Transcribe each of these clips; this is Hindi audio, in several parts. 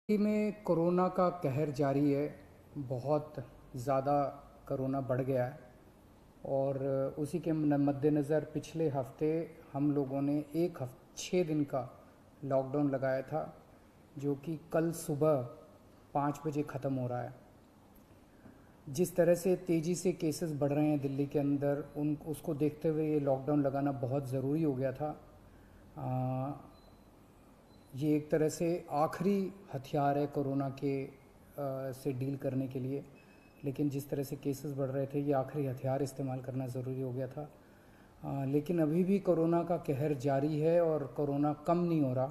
दिल्ली में कोरोना का कहर जारी है। बहुत ज़्यादा कोरोना बढ़ गया है और उसी के मद्देनज़र पिछले हफ्ते हम लोगों ने 6 दिन का लॉकडाउन लगाया था, जो कि कल सुबह 5 बजे ख़त्म हो रहा है। जिस तरह से तेज़ी से केसेस बढ़ रहे हैं दिल्ली के अंदर, उन उसको देखते हुए ये लॉकडाउन लगाना बहुत ज़रूरी हो गया था। ये एक तरह से आखिरी हथियार है कोरोना के से डील करने के लिए। लेकिन जिस तरह से केसेस बढ़ रहे थे, ये आखिरी हथियार इस्तेमाल करना ज़रूरी हो गया था। लेकिन अभी भी कोरोना का कहर जारी है और कोरोना कम नहीं हो रहा।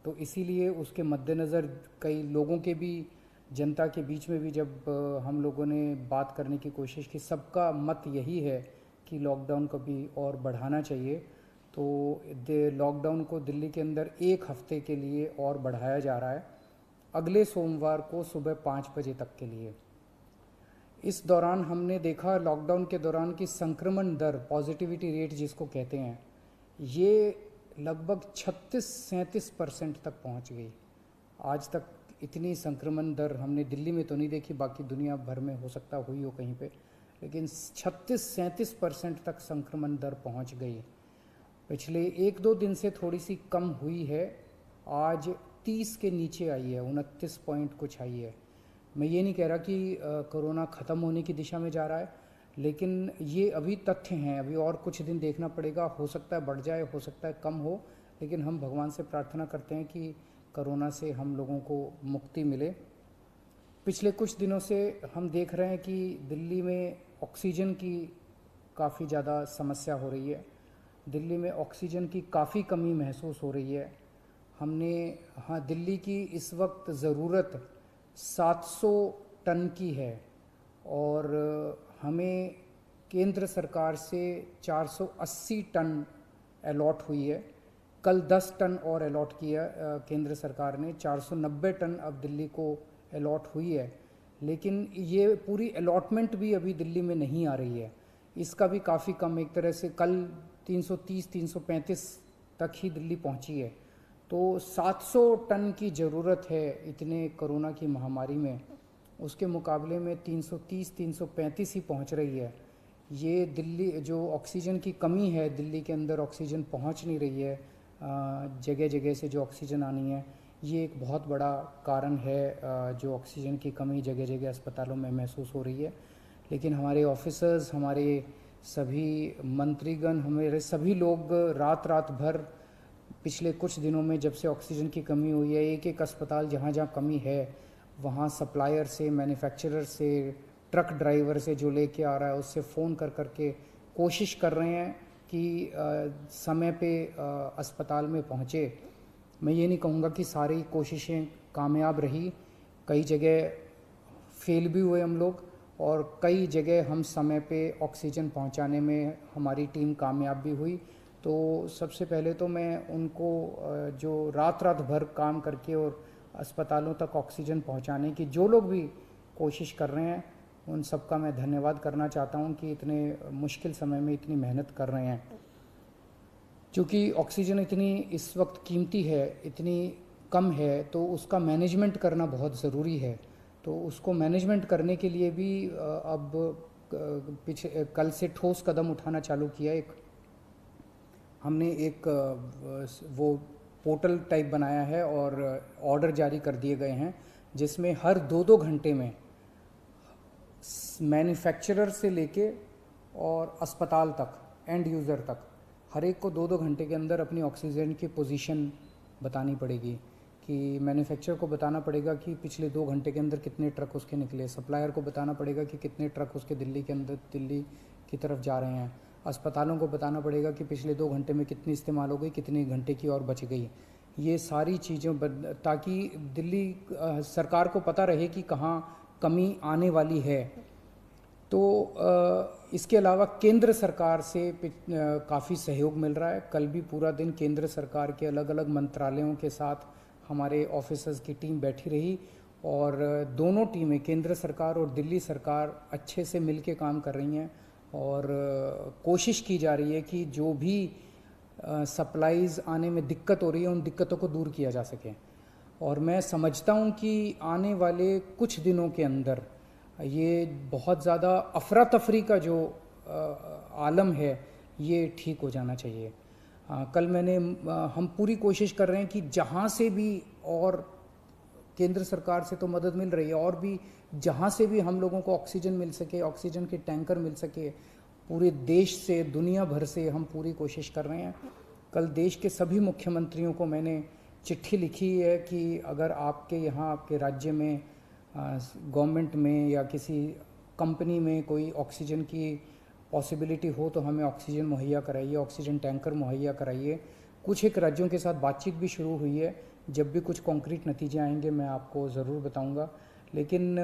तो इसीलिए उसके मद्देनज़र कई लोगों के भी, जनता के बीच में भी जब हम लोगों ने बात करने की कोशिश की, सबका मत यही है कि लॉकडाउन को भी और बढ़ाना चाहिए। तो लॉकडाउन को दिल्ली के अंदर 1 हफ्ते के लिए और बढ़ाया जा रहा है, अगले सोमवार को सुबह 5 बजे तक के लिए। इस दौरान हमने देखा, लॉकडाउन के दौरान, की संक्रमण दर, पॉजिटिविटी रेट जिसको कहते हैं, ये लगभग 36-37% तक पहुंच गई। आज तक इतनी संक्रमण दर हमने दिल्ली में तो नहीं देखी, बाकी दुनिया भर में हो सकता हुई हो कहीं पे, लेकिन 36-37% तक संक्रमण दर पहुंच गई। पिछले 1-2 दिन से थोड़ी सी कम हुई है, आज 30 के नीचे आई है, 29 पॉइंट कुछ आई है। मैं ये नहीं कह रहा कि कोरोना ख़त्म होने की दिशा में जा रहा है, लेकिन ये अभी तथ्य हैं। अभी और कुछ दिन देखना पड़ेगा, हो सकता है बढ़ जाए, हो सकता है कम हो, लेकिन हम भगवान से प्रार्थना करते हैं कि कोरोना से हम लोगों को मुक्ति मिले। पिछले कुछ दिनों से हम देख रहे हैं कि दिल्ली में ऑक्सीजन की काफ़ी ज़्यादा समस्या हो रही है। दिल्ली में ऑक्सीजन की काफ़ी कमी महसूस हो रही है। हमने दिल्ली की इस वक्त ज़रूरत 700 टन की है और हमें केंद्र सरकार से 480 टन अलॉट हुई है। कल 10 टन और अलॉट किया केंद्र सरकार ने, 490 टन अब दिल्ली को अलॉट हुई है। लेकिन ये पूरी अलॉटमेंट भी अभी दिल्ली में नहीं आ रही है, इसका भी काफ़ी कम, एक तरह से कल 330-335 तक ही दिल्ली पहुंची है। तो 700 टन की ज़रूरत है इतने कोरोना की महामारी में, उसके मुकाबले में 330-335 ही पहुंच रही है। ये दिल्ली जो ऑक्सीजन की कमी है, दिल्ली के अंदर ऑक्सीजन पहुंच नहीं रही है, जगह जगह से जो ऑक्सीजन आनी है, ये एक बहुत बड़ा कारण है जो ऑक्सीजन की कमी जगह जगह अस्पतालों में महसूस हो रही है। लेकिन हमारे ऑफिसर्स, हमारे सभी मंत्रीगण, हमारे सभी लोग रात रात भर पिछले कुछ दिनों में, जब से ऑक्सीजन की कमी हुई है, एक एक अस्पताल जहाँ जहाँ कमी है वहाँ सप्लायर से, मैन्युफैक्चरर से, ट्रक ड्राइवर से जो लेके आ रहा है, उससे फ़ोन कर कर के कोशिश कर रहे हैं कि समय पे अस्पताल में पहुँचे। मैं ये नहीं कहूँगा कि सारी कोशिशें कामयाब रही, कई जगह फेल भी हुए हम लोग, और कई जगह हम समय पे ऑक्सीजन पहुंचाने में हमारी टीम कामयाब भी हुई। तो सबसे पहले तो मैं उनको जो रात रात भर काम करके और अस्पतालों तक ऑक्सीजन पहुंचाने की जो लोग भी कोशिश कर रहे हैं, उन सबका मैं धन्यवाद करना चाहता हूं कि इतने मुश्किल समय में इतनी मेहनत कर रहे हैं। क्योंकि ऑक्सीजन इतनी इस वक्त कीमती है, इतनी कम है, तो उसका मैनेजमेंट करना बहुत ज़रूरी है। तो उसको मैनेजमेंट करने के लिए भी अब पीछे कल से ठोस कदम उठाना चालू किया। हमने एक वो पोर्टल टाइप बनाया है और ऑर्डर जारी कर दिए गए हैं, जिसमें हर 2-2 घंटे में मैन्युफैक्चरर से लेके और अस्पताल तक, एंड यूज़र तक, हर एक को 2-2 घंटे के अंदर अपनी ऑक्सीजन की पोजीशन बतानी पड़ेगी। कि मैन्युफैक्चरर को बताना पड़ेगा कि पिछले 2 घंटे के अंदर कितने ट्रक उसके निकले, सप्लायर को बताना पड़ेगा कि कितने ट्रक उसके दिल्ली के अंदर, दिल्ली की तरफ जा रहे हैं, अस्पतालों को बताना पड़ेगा कि पिछले 2 घंटे में कितनी इस्तेमाल हो गई, कितने घंटे की और बच गई। ये सारी चीज़ें ताकि दिल्ली सरकार को पता रहे कि कहाँ कमी आने वाली है। तो इसके अलावा केंद्र सरकार से काफ़ी सहयोग मिल रहा है। कल भी पूरा दिन केंद्र सरकार के अलग अलग मंत्रालयों के साथ हमारे ऑफिसर्स की टीम बैठी रही, और दोनों टीमें, केंद्र सरकार और दिल्ली सरकार, अच्छे से मिलके काम कर रही हैं। और कोशिश की जा रही है कि जो भी सप्लाईज़ आने में दिक्कत हो रही है, उन दिक्कतों को दूर किया जा सके। और मैं समझता हूँ कि आने वाले कुछ दिनों के अंदर ये बहुत ज़्यादा अफरा तफरी का जो आलम है ये ठीक हो जाना चाहिए। कल हम पूरी कोशिश कर रहे हैं कि जहाँ से भी, और केंद्र सरकार से तो मदद मिल रही है, और भी जहाँ से भी हम लोगों को ऑक्सीजन मिल सके, ऑक्सीजन के टैंकर मिल सके, पूरे देश से, दुनिया भर से हम पूरी कोशिश कर रहे हैं। कल देश के सभी मुख्यमंत्रियों को मैंने चिट्ठी लिखी है कि अगर आपके यहाँ, आपके राज्य में, गवर्नमेंट में या किसी कंपनी में कोई ऑक्सीजन की पॉसिबिलिटी हो तो हमें ऑक्सीजन मुहैया कराइए, ऑक्सीजन टैंकर मुहैया कराइए। कुछ एक राज्यों के साथ बातचीत भी शुरू हुई है, जब भी कुछ कॉन्क्रीट नतीजे आएंगे मैं आपको ज़रूर बताऊंगा। लेकिन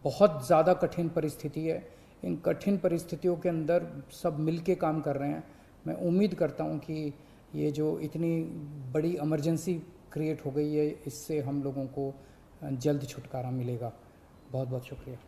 बहुत ज़्यादा कठिन परिस्थिति है। इन कठिन परिस्थितियों के अंदर सब मिल के काम कर रहे हैं। मैं उम्मीद करता हूं कि ये जो इतनी बड़ी इमरजेंसी क्रिएट हो गई है, इससे हम लोगों को जल्द छुटकारा मिलेगा। बहुत बहुत शुक्रिया।